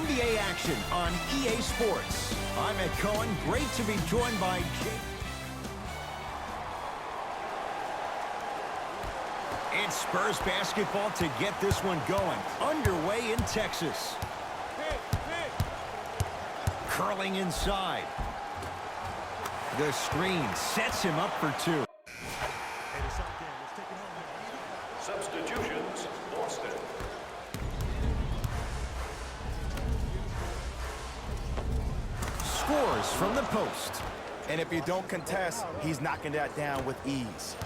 NBA action on EA Sports. I'm Ed Cohen. Great to be joined by Jake. It's Spurs basketball to get this one going. Underway in Texas. Curling inside. The screen sets him up for two. Substitutions, Boston. Scores from the post. And if you don't contest, he's knocking that down with ease.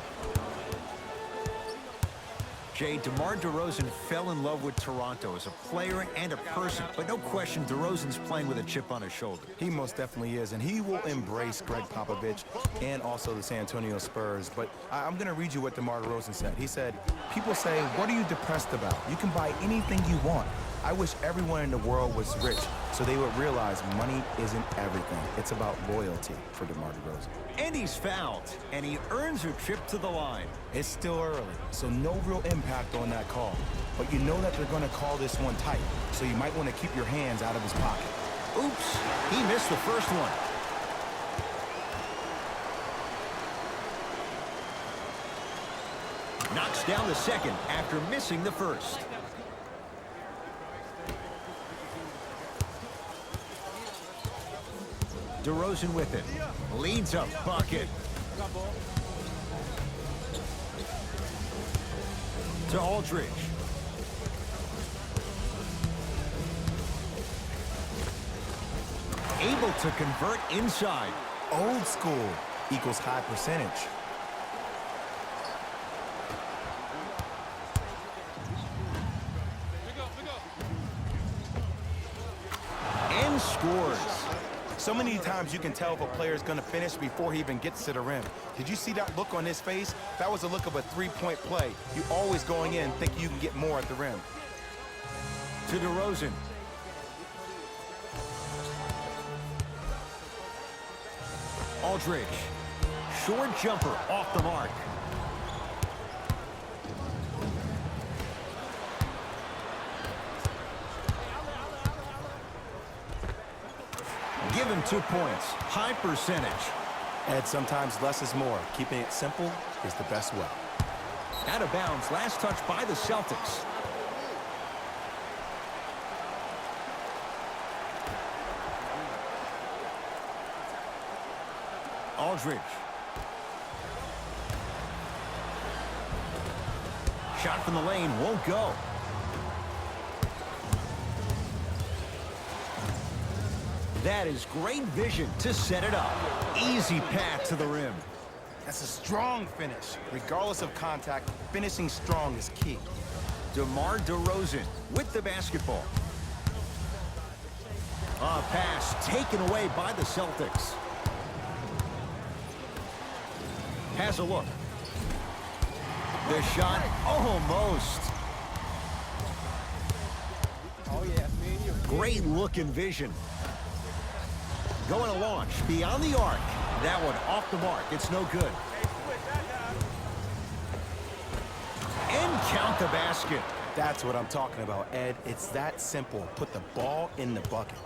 Jay, DeMar DeRozan fell in love with Toronto as a player and a person, but no question DeRozan's playing with a chip on his shoulder. He most definitely is, and he will embrace Greg Popovich and also the San Antonio Spurs. But I'm going to read you what DeMar DeRozan said. He said, people say, what are you depressed about? You can buy anything you want. I wish everyone in the world was rich so they would realize money isn't everything. It's about loyalty for DeMar DeRozan. And he's fouled, and he earns a trip to the line. It's still early, so no real impact on that call. But you know that they're going to call this one tight, so you might want to keep your hands out of his pocket. Oops, he missed the first one. Knocks down the second after missing the first. DeRozan with it. Leads a bucket. To Aldridge. Able to convert inside. Old school equals high percentage. And scores. So many times you can tell if a player is going to finish before he even gets to the rim. Did you see that look on his face? That was a look of a three-point play. You always going in thinking you can get more at the rim. To DeRozan. Aldridge. Short jumper off the mark. Give him 2 points. High percentage. And sometimes less is more. Keeping it simple is the best way. Out of bounds. Last touch by the Celtics. Aldridge. Shot from the lane won't go. That is great vision to set it up. Easy path to the rim. That's a strong finish. Regardless of contact, finishing strong is key. DeMar DeRozan with the basketball. A pass taken away by the Celtics. Has a look. The shot almost. Great look and vision. Going to launch beyond the arc. That one off the mark. It's no good. And count the basket. That's what I'm talking about, Ed. It's that simple. Put the ball in the bucket.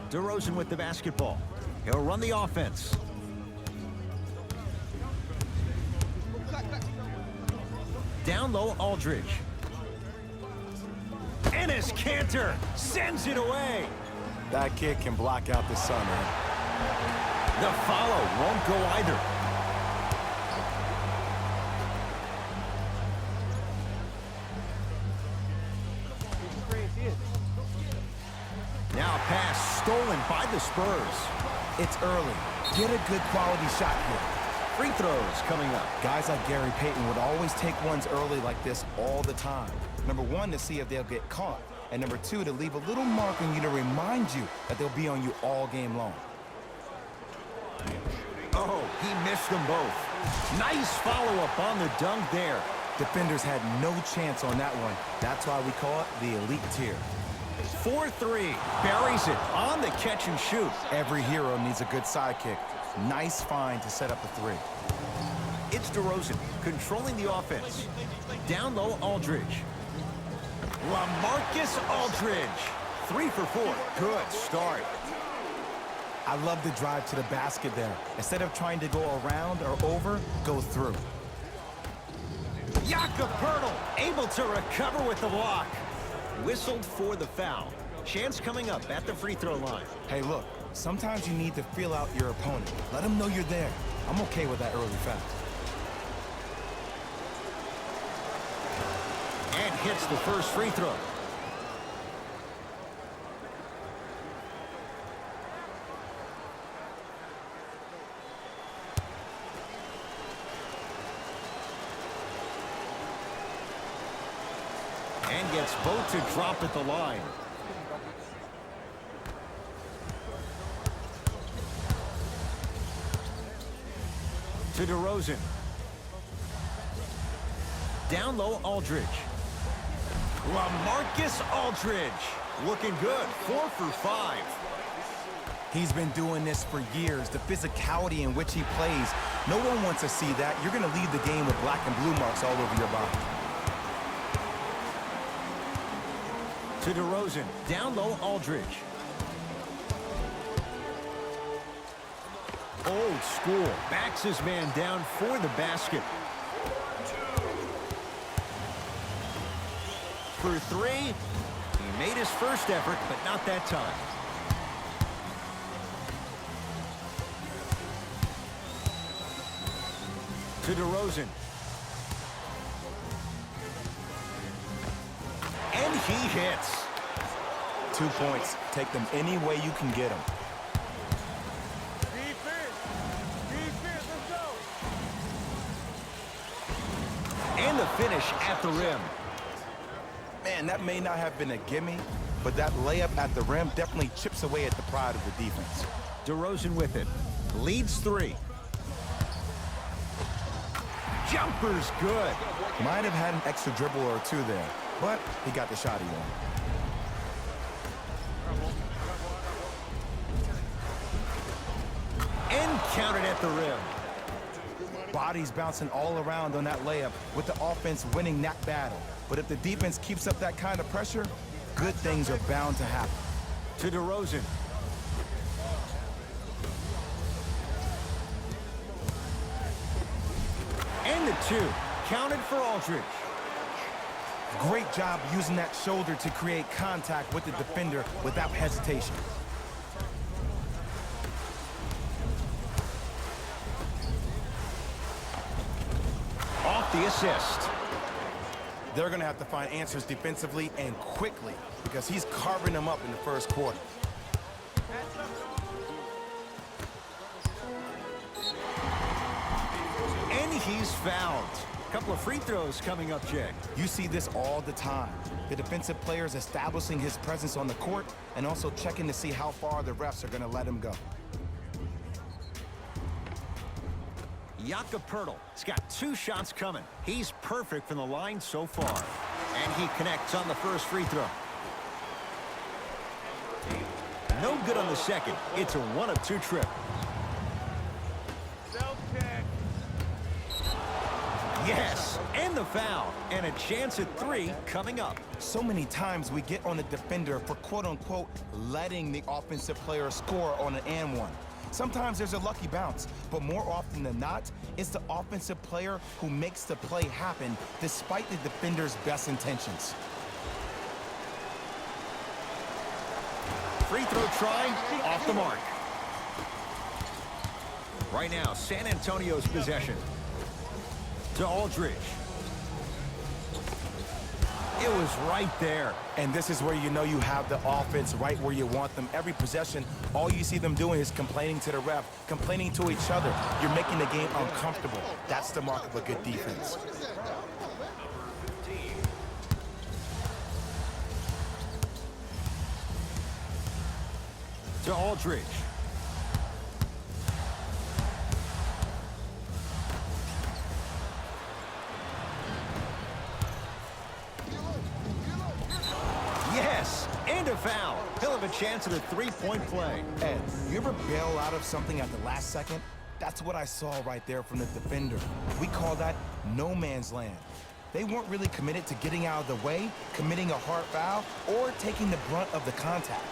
DeRozan with the basketball. He'll run the offense. Down low, Aldridge. Enes Kanter sends it away. That kid can block out the sun, man. The follow won't go either. Now a pass stolen by the Spurs. It's early. Get a good quality shot here. Free throws coming up. Guys like Gary Payton would always take ones early like this all the time. Number one, to see if they'll get caught. And number two, to leave a little mark on you to remind you that they'll be on you all game long. Oh, he missed them both. Nice follow-up on the dunk there. Defenders had no chance on that one. That's why we call it the elite tier. 4-3. Buries it on the catch and shoot. Every hero needs a good sidekick. Nice find to set up a three. It's DeRozan controlling the offense. Down low, Aldridge. LaMarcus Aldridge 3 for 4. Good start. I love the drive to the basket there. Instead of trying to go around or over, go through. Jakob Poeltl able to recover with the block. Whistled for the foul. Chance coming up at the free throw line. Hey, look, sometimes you need to feel out your opponent. Let them know you're there. I'm okay with that early foul. And hits the first free throw. And gets both to drop at the line. To DeRozan. Down low, Aldridge. LaMarcus Aldridge. Looking good. 4 for 5. He's been doing this for years. The physicality in which he plays. No one wants to see that. You're going to leave the game with black and blue marks all over your body. To DeRozan. Down low, Aldridge. Old school. Backs his man down for the basket. For 3. He made his first effort, but not that time. To DeRozan. And he hits. 2 points. Take them any way you can get them. And the finish at the rim. Man, that may not have been a gimme, but that layup at the rim definitely chips away at the pride of the defense. DeRozan with it. Leads 3. Jumper's good. Might have had an extra dribble or two there, but he got the shot he wanted. And counted at the rim. Bodies bouncing all around on that layup with the offense winning that battle. But if the defense keeps up that kind of pressure, good things are bound to happen. To DeRozan. And the 2. Counted for Aldridge. Great job using that shoulder to create contact with the defender without hesitation. Off the assist. They're going to have to find answers defensively and quickly because he's carving them up in the first quarter. And he's fouled. A couple of free throws coming up, Jay. You see this all the time. The defensive players establishing his presence on the court and also checking to see how far the refs are going to let him go. Jakob Poeltl has got 2 shots coming. He's perfect from the line so far. And he connects on the first free throw. No good on the second. It's a 1 of 2 trip. Yes, and the foul. And a chance at 3 coming up. So many times we get on the defender for quote-unquote letting the offensive player score on an and one. Sometimes there's a lucky bounce, but more often than not, it's the offensive player who makes the play happen despite the defender's best intentions. Free throw try, off the mark. Right now, San Antonio's possession. To Aldridge. It was right there. And this is where you know you have the offense right where you want them. Every possession, all you see them doing is complaining to the ref, complaining to each other. You're making the game uncomfortable. That's the mark of a good defense. To Aldridge. Yes, and a foul. He'll have a chance at a 3-point play. Ed, you ever bail out of something at the last second? That's what I saw right there from the defender. We call that no man's land. They weren't really committed to getting out of the way, committing a hard foul, or taking the brunt of the contact.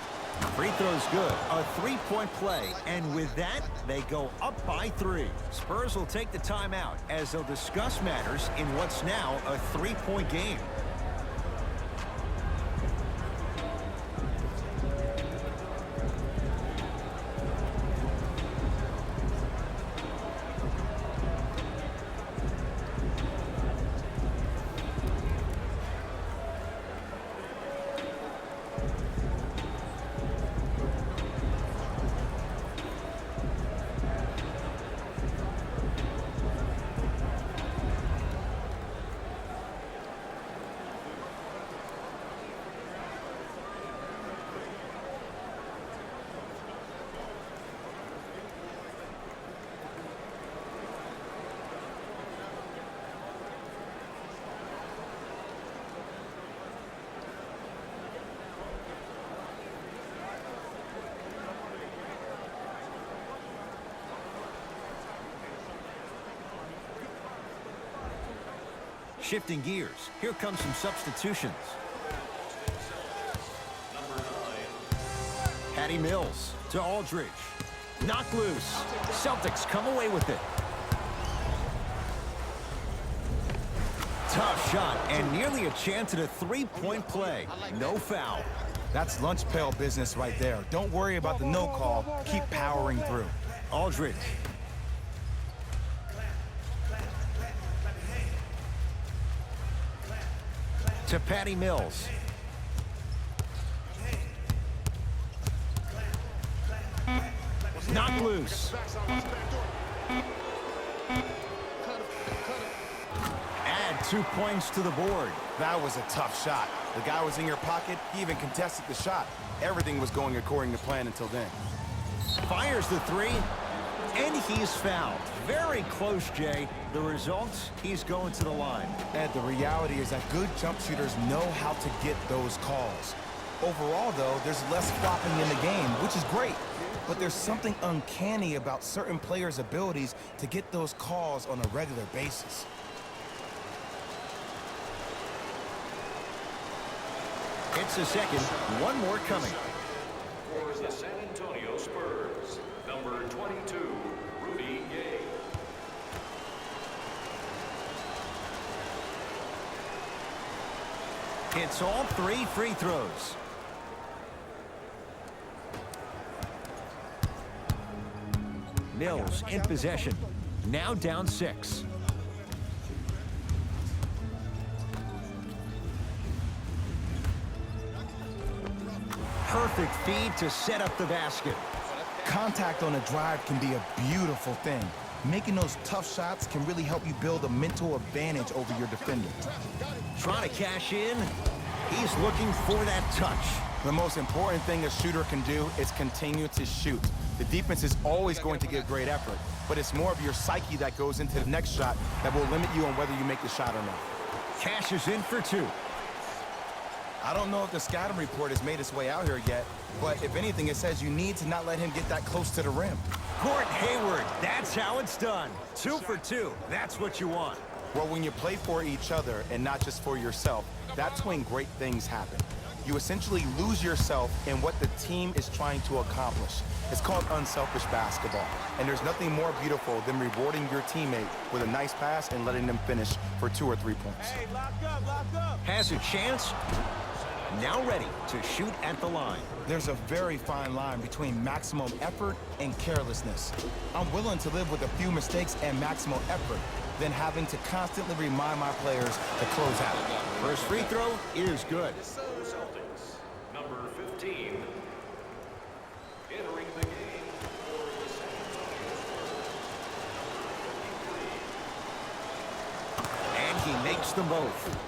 Free throw's good. A three-point play. And with that, they go up by 3. Spurs will take the timeout as they'll discuss matters in what's now a 3-point game. Shifting gears, here comes some substitutions. Patty Mills to Aldridge. Knocked loose. Celtics come away with it. Tough shot and nearly a chance at a three-point play. No foul. That's lunch pail business right there. Don't worry about the no call. Keep powering through. Aldridge. To Patty Mills. Knocked loose. Add 2 points to the board. That was a tough shot. The guy was in your pocket. He even contested the shot. Everything was going according to plan until then. Fires the 3, and he's fouled. Very close, Jay. The result, he's going to the line. Ed, the reality is that good jump shooters know how to get those calls. Overall, though, there's less flopping in the game, which is great. But there's something uncanny about certain players' abilities to get those calls on a regular basis. It's a second. One more coming. For the San Antonio Spurs, number 22, Rudy Gay. It's all 3 free throws. Mills in possession. Now down 6. Perfect feed to set up the basket. Contact on a drive can be a beautiful thing. Making those tough shots can really help you build a mental advantage over your defender. Trying to cash in. He's looking for that touch. The most important thing a shooter can do is continue to shoot. The defense is always going to give great effort, but it's more of your psyche that goes into the next shot that will limit you on whether you make the shot or not. Cashes in for 2. I don't know if the scouting report has made its way out here yet, but if anything, it says you need to not let him get that close to the rim. Gordon Hayward, that's how it's done. 2 for 2. That's what you want. Well, when you play for each other and not just for yourself, that's when great things happen. You essentially lose yourself in what the team is trying to accomplish. It's called unselfish basketball, and there's nothing more beautiful than rewarding your teammate with a nice pass and letting them finish for 2 or 3 points. Hey, lock up. Has a chance. Now ready to shoot at the line. There's a very fine line between maximum effort and carelessness. I'm willing to live with a few mistakes and maximum effort than having to constantly remind my players to close out. First free throw is good. Celtics, number 15, entering the game for the San Antonio Spurs, And he makes them both.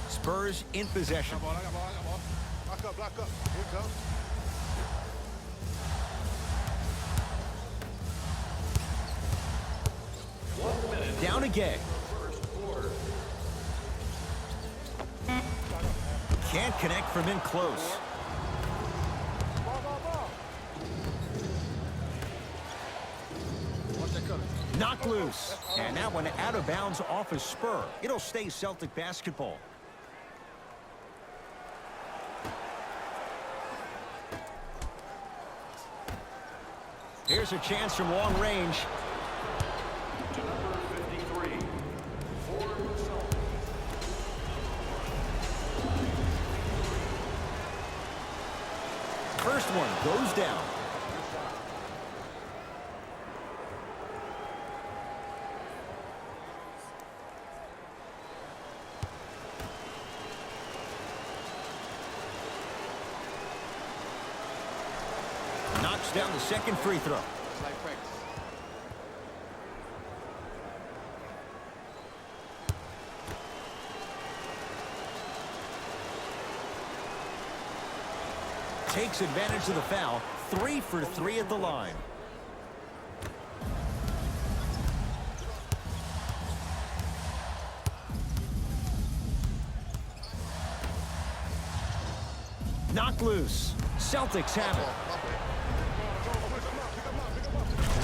Spurs in possession. Lock up. Here it comes. Down again. Can't connect from in close. Knocked loose. And that one out of bounds off a spur. It'll stay Celtic basketball. Here's a chance from long range. To number 53, for the Celtics. First one goes down. Knocks down the second free throw. Takes advantage of the foul. 3 for 3 at the line. Knocked loose. Celtics have it.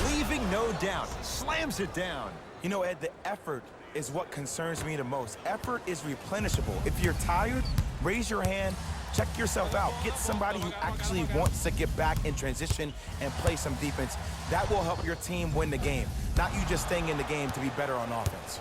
Leaving no doubt. Slams it down. You know, Ed, the effort is what concerns me the most. Effort is replenishable. If you're tired, raise your hand, check yourself out. Get somebody who actually wants to get back in transition and play some defense. That will help your team win the game, not you just staying in the game to be better on offense.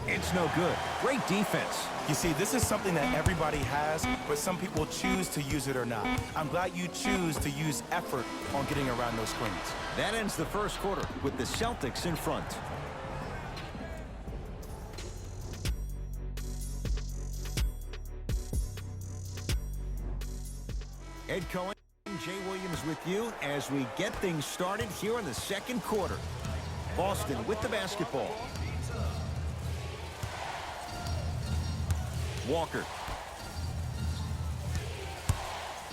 It's no good. Great defense. You see, this is something that everybody has, but some people choose to use it or not. I'm glad you choose to use effort on getting around those screens. That ends the first quarter with the Celtics in front. Ed Cohen, Jay Williams with you as we get things started here in the second quarter. Boston with the basketball. Walker.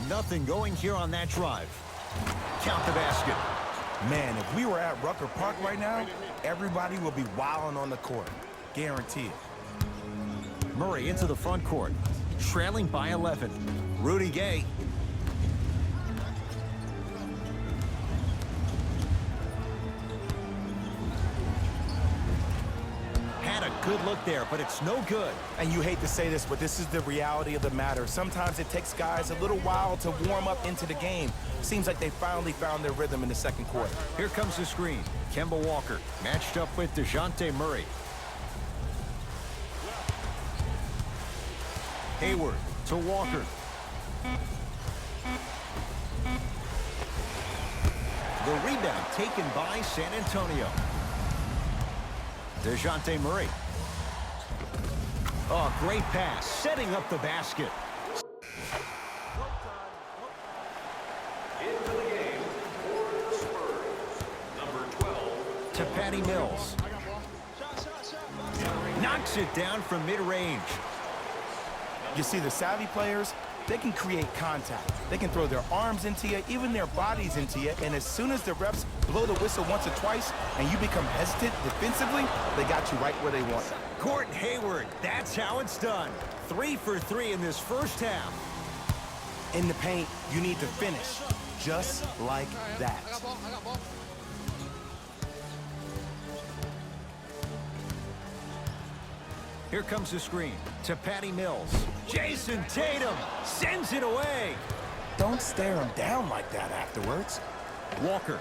Nothing going here on that drive. Count the basket. Man, if we were at Rucker Park right now, everybody will be wilding on the court. Guaranteed. Murray into the front court. Trailing by 11. Rudy Gay. Good look there, but it's no good. And you hate to say this, but this is the reality of the matter. Sometimes it takes guys a little while to warm up into the game. Seems like they finally found their rhythm in the second quarter. Here comes the screen. Kemba Walker matched up with DeJounte Murray. Hayward to Walker. The rebound taken by San Antonio. DeJounte Murray. Oh, great pass, setting up the basket. Into the game for the Spurs, number 12. To Patty Mills. Knocks it down from mid-range. You see, the savvy players, they can create contact. They can throw their arms into you, even their bodies into you, and as soon as the refs blow the whistle once or twice and you become hesitant defensively, they got you right where they want you. Gordon Hayward, that's how it's done. 3 for 3 in this first half. In the paint, you need to finish just like that. Here comes the screen to Patty Mills. Jason Tatum sends it away. Don't stare him down like that afterwards. Walker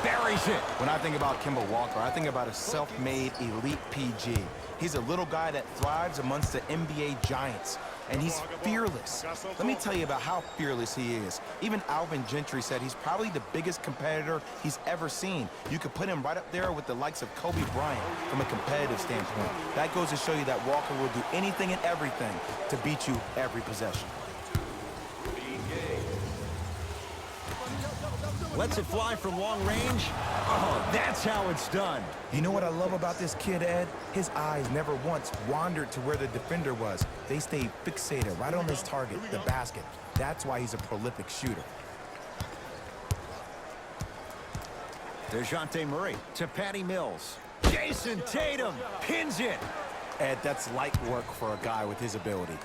buries it. When I think about Kemba Walker, I think about a self-made elite PG. He's a little guy that thrives amongst the NBA giants, and he's fearless. Let me tell you about how fearless he is. Even Alvin Gentry said he's probably the biggest competitor he's ever seen. You could put him right up there with the likes of Kobe Bryant from a competitive standpoint. That goes to show you that Walker will do anything and everything to beat you every possession. Lets it fly from long range. Oh, that's how it's done. You know what I love about this kid, Ed? His eyes never once wandered to where the defender was. They stayed fixated right on his target, the basket. That's why he's a prolific shooter. DeJounte Murray to Patty Mills. Jason Tatum pins it. Ed, that's light work for a guy with his ability.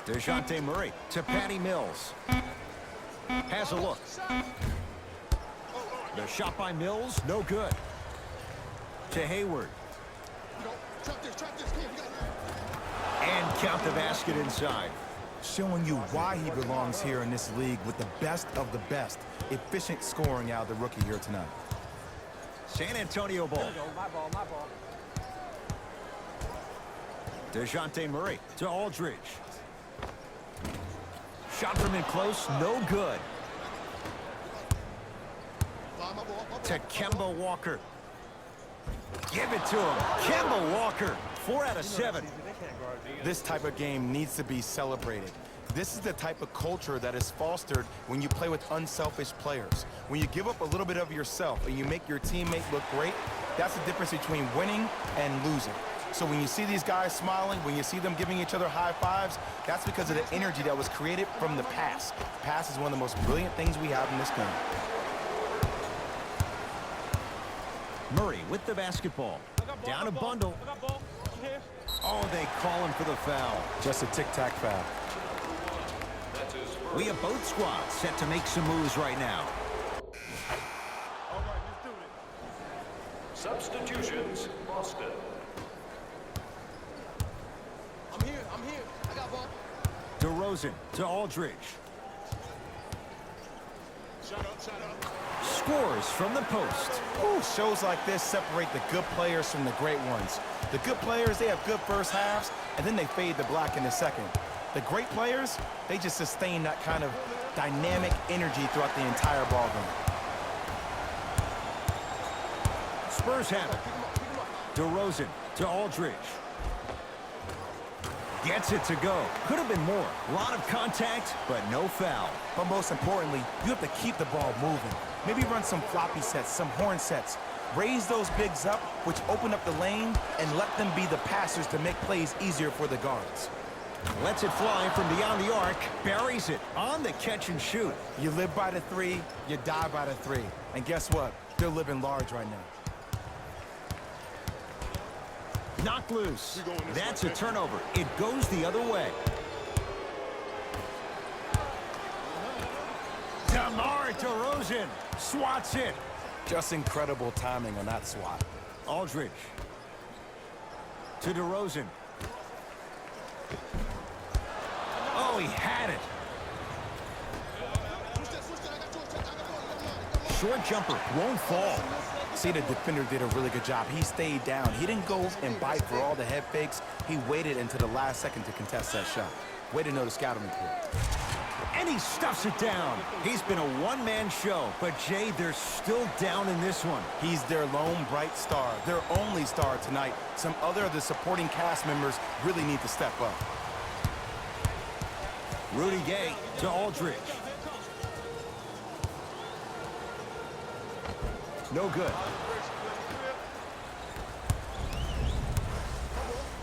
DeJounte Murray to Patty Mills. Has a look. The shot by Mills, no good. To Hayward. Trap this, come on, you got it. And count the basket inside. Showing you why he belongs here in this league with the best of the best. Efficient scoring out of the rookie here tonight. San Antonio ball. My ball. DeJounte Murray to Aldridge. Shot from in close, no good. To Kemba Walker. Give it to him. Kemba Walker, 4 out of 7. This type of game needs to be celebrated. This is the type of culture that is fostered when you play with unselfish players. When you give up a little bit of yourself and you make your teammate look great, that's the difference between winning and losing. So when you see these guys smiling, when you see them giving each other high fives, that's because of the energy that was created from the pass. Pass is one of the most brilliant things we have in this game. Murray with the basketball. Down a bundle. Oh, they call him for the foul. Just a tic-tac foul. We have both squads set to make some moves right now. All right, let's do this. Substitutions, Boston. I'm here. I got ball. DeRozan to Aldridge. Shut up. Scores from the post. Ooh, shows like this separate the good players from the great ones. The good players, they have good first halves, and then they fade to black in the second. The great players, they just sustain that kind of dynamic energy throughout the entire ball game. Spurs have it. DeRozan to Aldridge. Gets it to go. Could have been more. A lot of contact, but no foul. But most importantly, you have to keep the ball moving. Maybe run some floppy sets, some horn sets. Raise those bigs up, which open up the lane, and let them be the passers to make plays easier for the guards. Lets it fly from beyond the arc. Buries it on the catch and shoot. You live by the three, you die by the three. And guess what? They're living large right now. Knocked loose. That's a turnover. It goes the other way. DeMar DeRozan swats it. Just incredible timing on that swat. Aldridge to DeRozan. Oh, he had it. Short jumper won't fall. See, the defender did a really good job. He stayed down. He didn't go and bite for all the head fakes. He waited until the last second to contest that shot. Way to know the scouting report. And he stuffs it down. He's been a one-man show, but Jay, they're still down in this one. He's their lone bright star, their only star tonight. Some other of the supporting cast members really need to step up. Rudy Gay to Aldridge. No good.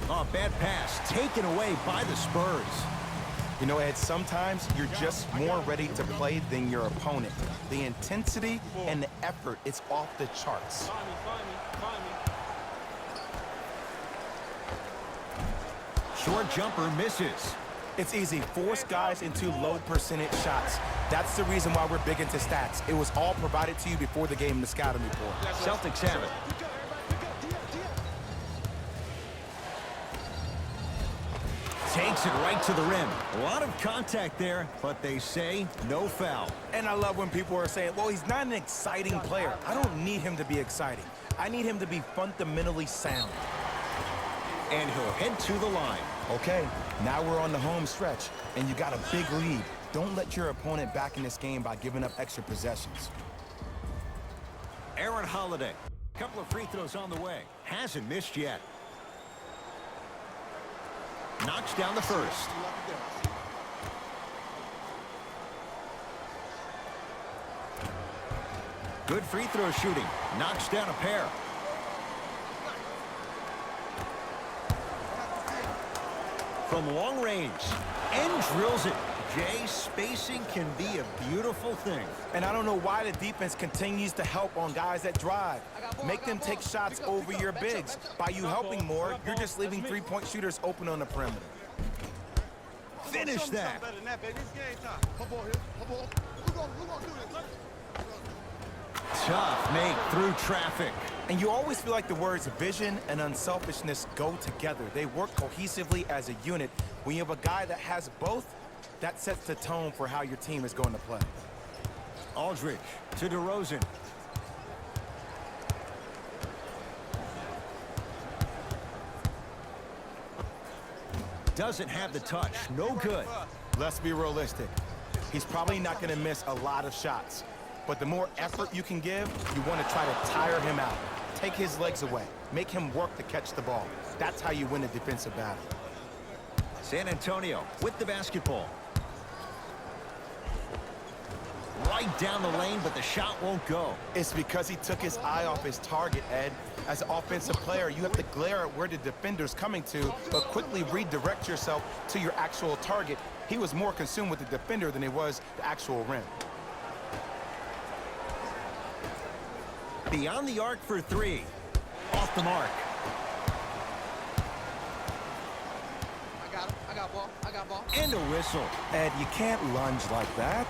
Oh, bad pass taken away by the Spurs. You know, Ed, sometimes you're just more ready to play than your opponent. The intensity and the effort, it's off the charts. Short jumper misses. It's easy. Force guys into low percentage shots. That's the reason why we're big into stats. It was all provided to you before the game in the scouting report. Celtics have it. Takes it right to the rim. A lot of contact there, but they say no foul. And I love when people are saying, well, he's not an exciting player. I don't need him to be exciting. I need him to be fundamentally sound. And he'll head to the line. Okay, now we're on the home stretch, and you got a big lead. Don't let your opponent back in this game by giving up extra possessions. Aaron Holiday. Couple of free throws on the way. Hasn't missed yet. Knocks down the first. Good free throw shooting. Knocks down a pair. From long range. And drills it. Jay, spacing can be a beautiful thing. And I don't know why the defense continues to help on guys that drive. Make them take shots over your bigs. By you helping more, you're just leaving three-point shooters open on the perimeter. finish that. Come on here. Come on. Who gonna do this? Tough make through traffic. And you always feel like the words vision and unselfishness go together. They work cohesively as a unit. When you have a guy that has both, that sets the tone for how your team is going to play. Aldridge to DeRozan. Doesn't have the touch. No good. Let's be realistic. He's probably not going to miss a lot of shots. But the more effort you can give, you want to try to tire him out. Take his legs away. Make him work to catch the ball. That's how you win a defensive battle. San Antonio with the basketball. Right down the lane, but the shot won't go. It's because he took his eye off his target, Ed. As an offensive player, you have to glare at where the defender's coming to, but quickly redirect yourself to your actual target. He was more consumed with the defender than he was the actual rim. Beyond the arc for three. Off the mark. I got him. I got ball. I got ball. And a whistle. Ed, you can't lunge like that.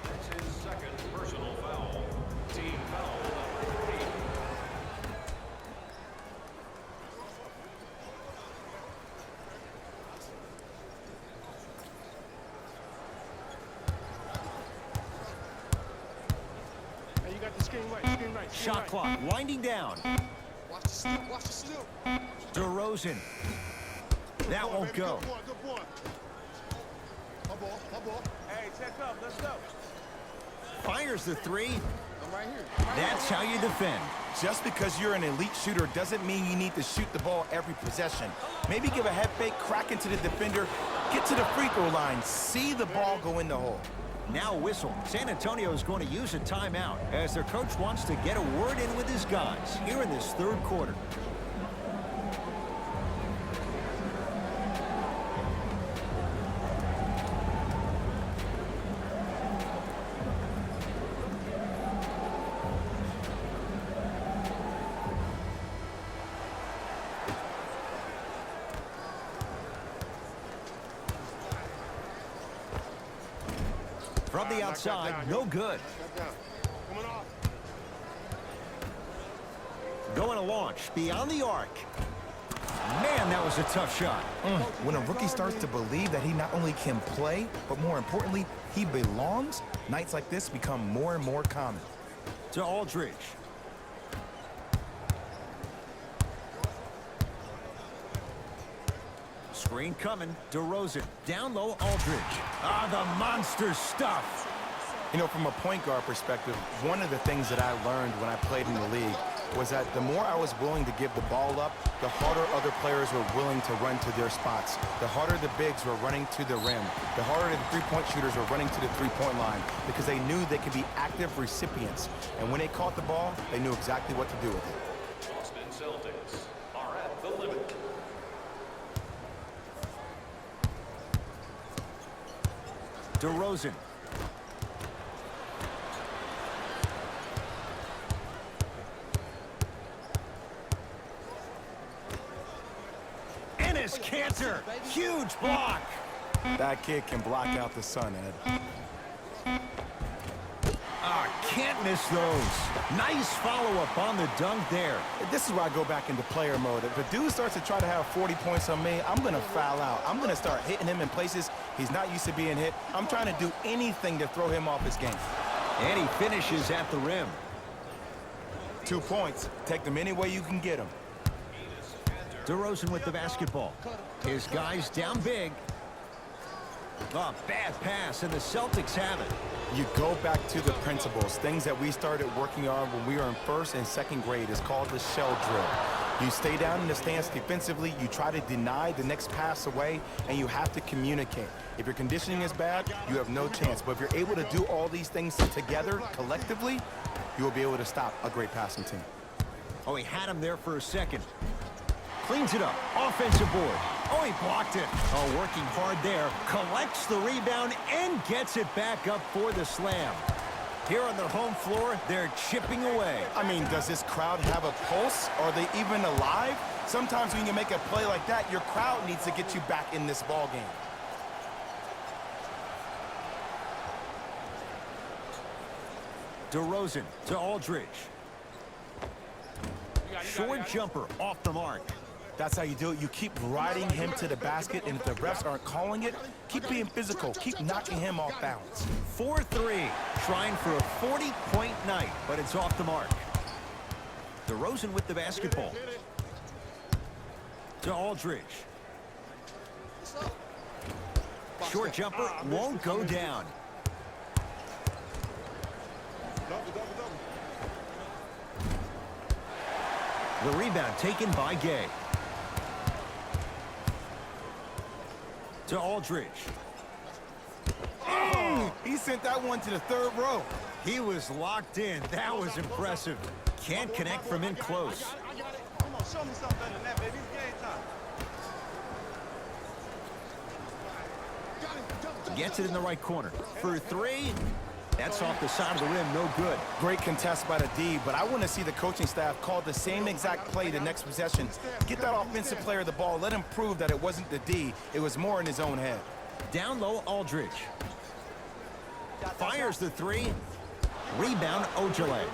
That's his second personal foul. Team foul number 8. Hey, you got the screen right. Screen right. Screen Shot right. clock winding down. Watch the steal. Watch the steal. DeRozan. That Good boy, won't baby. go. Good boy. Good boy. My ball. My ball. Hey, check up. Let's go. Fires the three. I'm right here. That's how you defend. Just because you're an elite shooter doesn't mean you need to shoot the ball every possession. Maybe give a head fake, crack into the defender, get to the free throw line, see the ball go in the hole. Now a whistle. San Antonio is going to use a timeout as their coach wants to get a word in with his guys here in this third quarter. From the outside, no good. Coming off. Going to launch beyond the arc. Man, that was a tough shot. When a rookie starts to believe that he not only can play, but more importantly, he belongs, nights like this become more and more common. To Aldridge. Screen coming. DeRozan. Down low, Aldridge. Ah, the monster stuff. You know, from a point guard perspective, one of the things that I learned when I played in the league was that the more I was willing to give the ball up, the harder other players were willing to run to their spots. The harder the bigs were running to the rim. The harder the three-point shooters were running to the three-point line because they knew they could be active recipients. And when they caught the ball, they knew exactly what to do with it. Boston Celtics are at the limit. DeRozan. Enes Kanter. Huge block. That kid can block out the sun, Ed. Ah, can't miss those. Nice follow-up on the dunk there. This is where I go back into player mode. If a dude starts to try to have 40 points on me, I'm going to foul out. I'm going to start hitting him in places he's not used to being hit. I'm trying to do anything to throw him off his game. And he finishes at the rim. 2 points. Take them any way you can get them. DeRozan with the basketball. His guys down big. A bad pass, and the Celtics have it. You go back to the principles, things that we started working on when we were in first and second grade. It's called the shell drill. You stay down in the stance defensively, you try to deny the next pass away, and you have to communicate. If your conditioning is bad, you have no chance. But if you're able to do all these things together, collectively, you will be able to stop a great passing team. Oh, he had him there for a second. Cleans it up. Offensive board. Oh, he blocked it. Oh, working hard there. Collects the rebound and gets it back up for the slam. Here on their home floor, they're chipping away. I mean, does this crowd have a pulse? Are they even alive? Sometimes when you make a play like that, your crowd needs to get you back in this ball game. DeRozan to Aldridge. Short jumper off the mark. That's how you do it. You keep riding him to the basket, and if the refs aren't calling it, keep being physical. Keep knocking him off balance. 4-3, trying for a 40-point night, but it's off the mark. DeRozan with the basketball. To Aldridge. Short jumper won't go down. The rebound taken by Gay. To Aldridge. He sent that one to the third row. He was locked in. That was impressive. Can't connect from in close. I got it. Come on, show me something better than that, baby. It's game time. Gets it in the right corner. For three, that's off the side of the rim, no good. Great contest by the D, but I want to see the coaching staff call the same exact play the next possession. Get that offensive player the ball. Let him prove that it wasn't the D. It was more in his own head. Down low, Aldridge. Fires the three. Rebound, Ojale.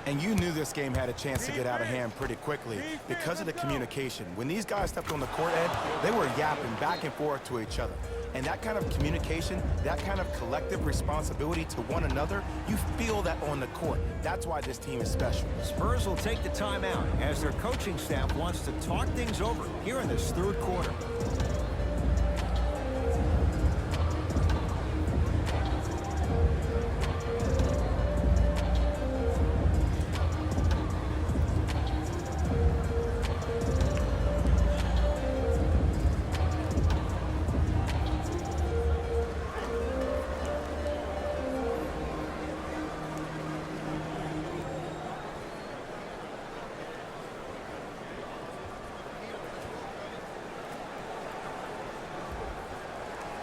And you knew this game had a chance to get out of hand pretty quickly because of the communication. When these guys stepped on the court, Ed, they were yapping back and forth to each other. And that kind of communication, that kind of collective responsibility to one another, you feel that on the court. That's why this team is special. Spurs will take the timeout as their coaching staff wants to talk things over here in this third quarter.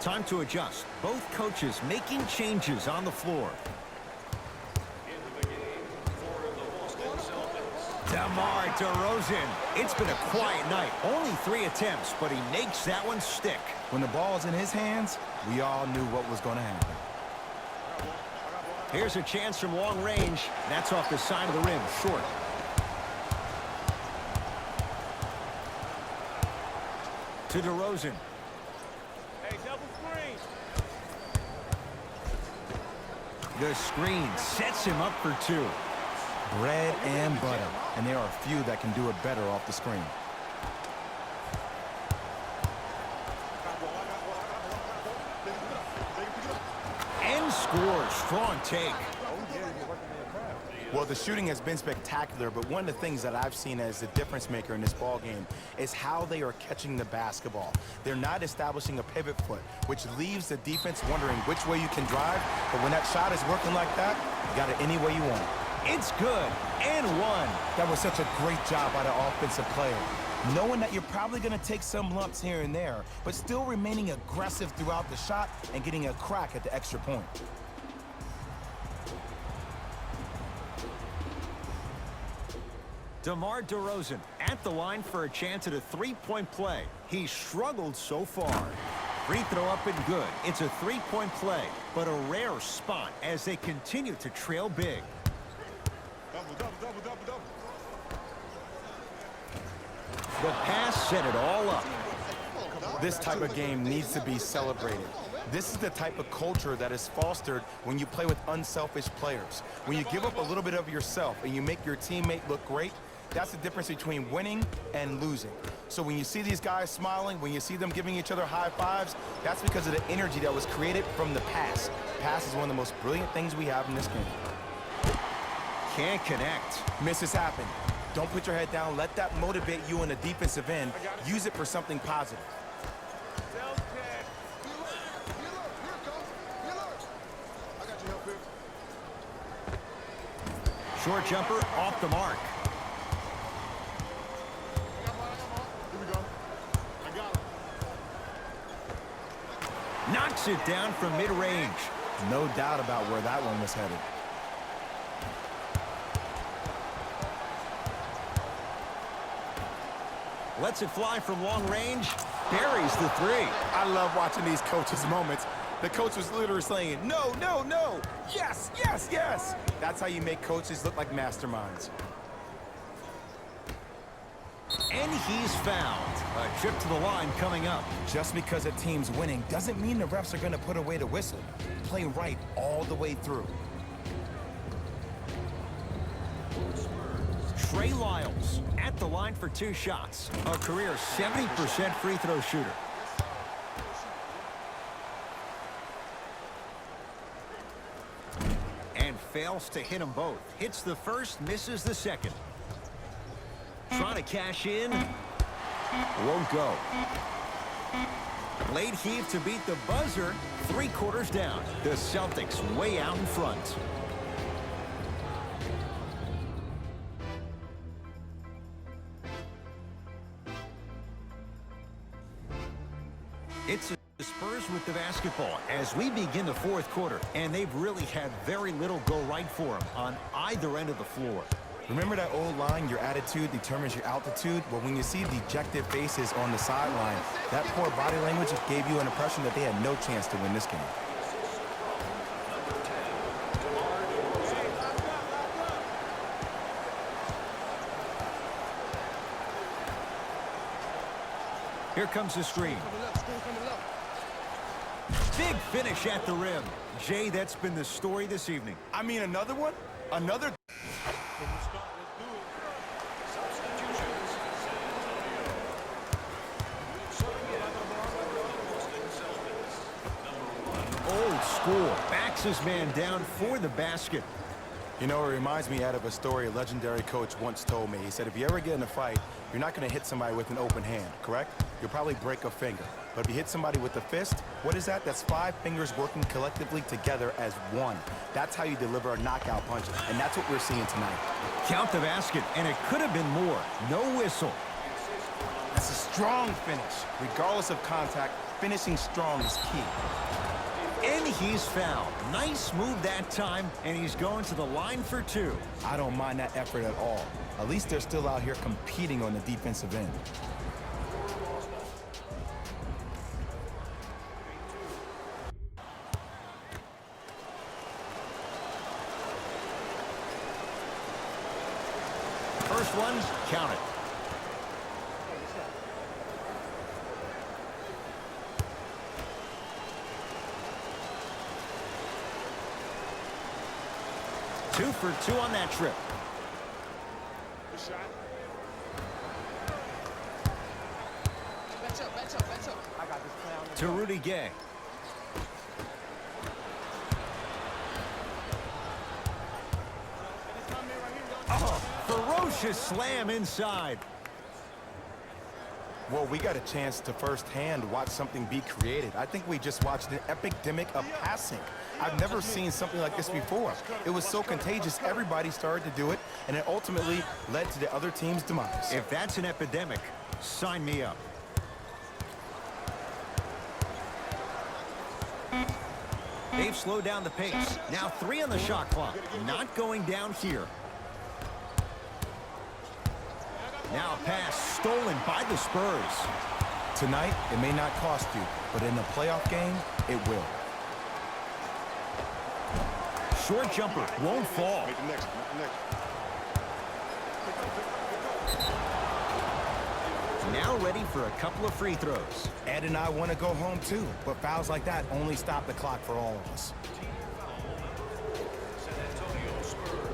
Time to adjust. Both coaches making changes on the floor. Into the game for the Boston Celtics. DeMar DeRozan. It's been a quiet night. Only 3 attempts, but he makes that one stick. When the ball's in his hands, we all knew what was going to happen. Here's a chance from long range. That's off the side of the rim, short. To DeRozan. Hey, double screen. The screen sets him up for 2. Bread and butter. And there are a few that can do it better off the screen. And scores. Strong take. Well, the shooting has been spectacular, but one of the things that I've seen as the difference maker in this ball game is how they are catching the basketball. They're not establishing a pivot foot, which leaves the defense wondering which way you can drive, but when that shot is working like that, you got it any way you want it. It's good. And one. That was such a great job by the offensive player. Knowing that you're probably going to take some lumps here and there, but still remaining aggressive throughout the shot and getting a crack at the extra point. DeMar DeRozan at the line for a chance at a 3-point play. He's struggled so far. Free throw up and good. It's a 3-point play, but a rare spot as they continue to trail big. Double. The pass set it all up. This type of game needs to be celebrated. This is the type of culture that is fostered when you play with unselfish players. When you give up a little bit of yourself and you make your teammate look great, that's the difference between winning and losing. So when you see these guys smiling, when you see them giving each other high fives, that's because of the energy that was created from the pass. Pass is one of the most brilliant things we have in this game. Can't connect. Misses happen. Don't put your head down. Let that motivate you on the defensive end. Use it for something positive. Short jumper off the mark. Knocks it down from mid-range. No doubt about where that one was headed. Lets it fly from long range. Buries the three. I love watching these coaches' moments. The coach was literally saying, no, no, no, yes, yes, yes. That's how you make coaches look like masterminds. And he's fouled. A trip to the line coming up. Just because a team's winning doesn't mean the refs are going to put away the whistle. Play right all the way through. Trey Lyles at the line for 2 shots. A career 70% free throw shooter. And fails to hit them both. Hits the first, misses the second. Trying to cash in. Won't go. Late heave to beat the buzzer. 3/4 down. The Celtics way out in front. It's the Spurs with the basketball as we begin the 4th quarter, and they've really had very little go right for them on either end of the floor. Remember that old line, your attitude determines your altitude? Well, when you see dejected faces on the sideline, that poor body language gave you an impression that they had no chance to win this game. Here comes the screen. Big finish at the rim. Jay, that's been the story this evening. I mean, another one? Another? Old school. Backs his man down for the basket. You know, it reminds me out of a story a legendary coach once told me. He said, if you ever get in a fight, you're not going to hit somebody with an open hand, correct? You'll probably break a finger. But if you hit somebody with a fist, what is that? That's 5 fingers working collectively together as one. That's how you deliver a knockout punch, and that's what we're seeing tonight. Count the basket, and it could have been more. No whistle. That's a strong finish. Regardless of contact, finishing strong is key. And he's fouled. Nice move that time, and he's going to the line for 2. I don't mind that effort at all. At least they're still out here competing on the defensive end. First one, count it. Two for 2 on that trip. Good shot. Bench up. I got this play on the To Rudy Gay. Ferocious slam inside. Well, we got a chance to firsthand watch something be created. I think we just watched an epidemic of passing. I've never seen something like this before. It was so contagious, everybody started to do it, and it ultimately led to the other team's demise. If that's an epidemic, sign me up. They've slowed down the pace. Now 3 on the shot clock. Not going down here. Now a pass stolen by the Spurs. Tonight, it may not cost you, but in the playoff game, it will. Short jumper won't fall. Make the next one. Now ready for a couple of free throws. Ed and I want to go home too, but fouls like that only stop the clock for all of us. San Antonio Spurs.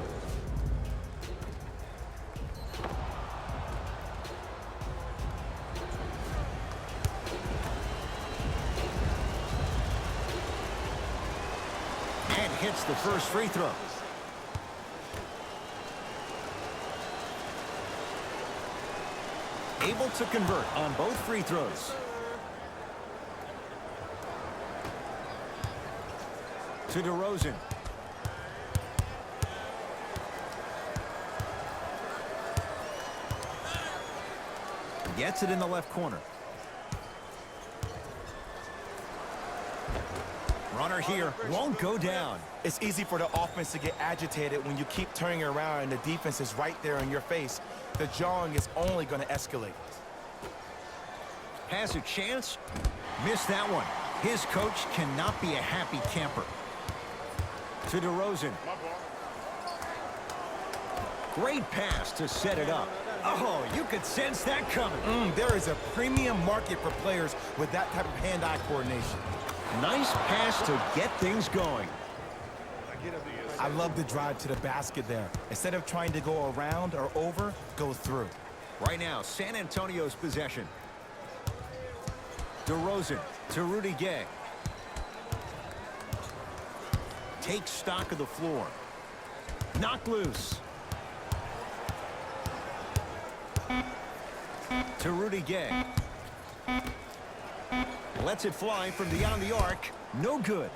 And hits the first free throw. Able to convert on both free throws. To DeRozan. Gets it in the left corner. Runner here won't go down. It's easy for the offense to get agitated when you keep turning around and the defense is right there in your face. The jawing is only going to escalate. Has a chance. Missed that one. His coach cannot be a happy camper. To DeRozan. My ball. Great pass to set it up. Oh, you could sense that coming. There is a premium market for players with that type of hand-eye coordination. Nice pass to get things going. I love the drive to the basket there. Instead of trying to go around or over, go through. Right now, San Antonio's possession. DeRozan to Rudy Gay. Takes stock of the floor. Knocked loose. To Rudy Gay. Lets it fly from beyond the arc. No good.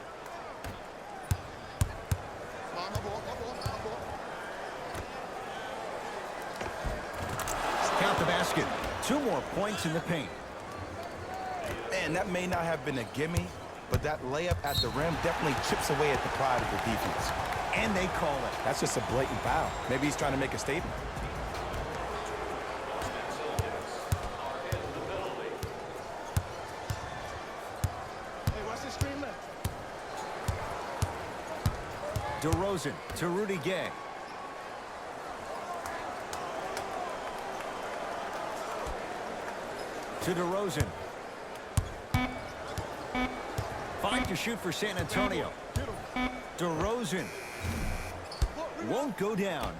My ball. Count the basket. 2 more points in the paint. Man, that may not have been a gimme, but that layup at the rim definitely chips away at the pride of the defense. And they call it. That's just a blatant foul. Maybe he's trying to make a statement. Hey, watch this screen left. DeRozan to Rudy Gay. To DeRozan. 5 to shoot for San Antonio. DeRozan won't go down.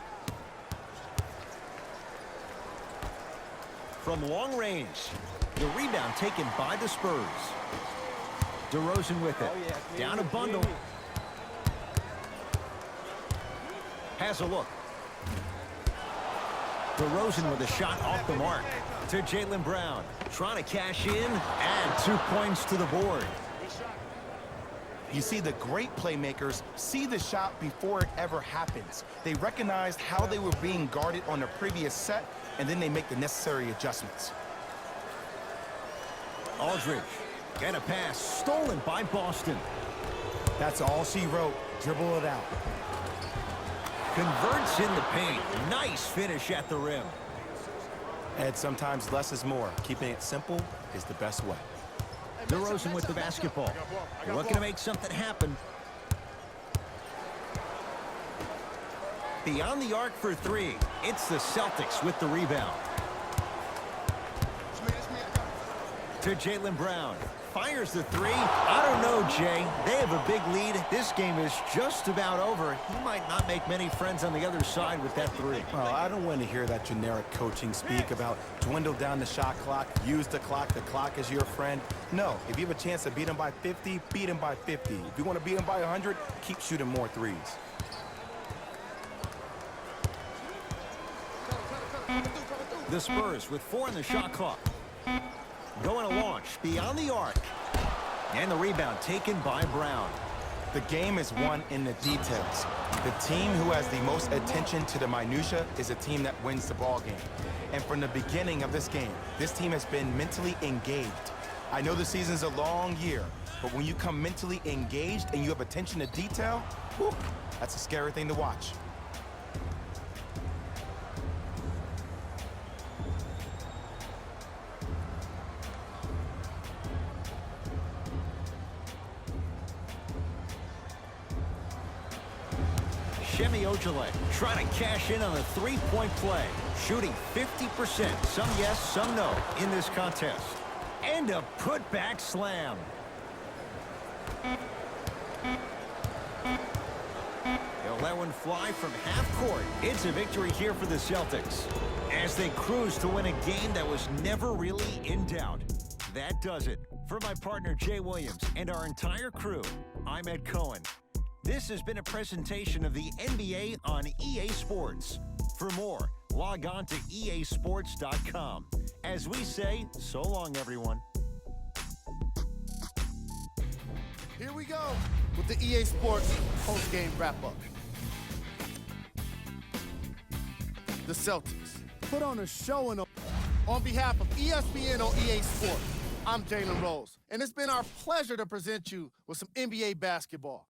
From long range, the rebound taken by the Spurs. DeRozan with it. Down a bundle. Has a look. DeRozan with a shot off the mark. To Jaylen Brown. Trying to cash in. And 2 points to the board. You see, the great playmakers see the shot before it ever happens. They recognized how they were being guarded on the previous set, and then they make the necessary adjustments. Aldridge. And a pass stolen by Boston. That's all she wrote. Dribble it out. Converts in the paint. Nice finish at the rim. Ed, sometimes less is more. Keeping it simple is the best way. DeRozan with the basketball. Looking to make something happen. Beyond the arc for 3. It's the Celtics with the rebound. It's me. I got it. To Jaylen Brown. Fires the 3. I don't know, Jay. They have a big lead. This game is just about over. He might not make many friends on the other side with that 3. Well, I don't want to hear that generic coaching speak about dwindle down the shot clock, use the clock is your friend. No, if you have a chance to beat him by 50, beat him by 50. If you want to beat him by 100, keep shooting more threes. The Spurs with 4 in the shot clock. Going to launch beyond the arc. And the rebound taken by Brown. The game is won in the details. The team who has the most attention to the minutia is a team that wins the ball game. And from the beginning of this game, this team has been mentally engaged. I know the season's a long year, but when you come mentally engaged and you have attention to detail, whew, that's a scary thing to watch. Shemi Ojale trying to cash in on a 3-point play. Shooting 50%. Some yes, some no in this contest. And a putback slam. They'll let one fly from half court. It's a victory here for the Celtics as they cruise to win a game that was never really in doubt. That does it. For my partner Jay Williams and our entire crew, I'm Ed Cohen. This has been a presentation of the NBA on EA Sports. For more, log on to easports.com. As we say, so long, everyone. Here we go with the EA Sports post-game wrap-up. The Celtics put on a show on behalf of ESPN on EA Sports. I'm Jalen Rose, and it's been our pleasure to present you with some NBA basketball.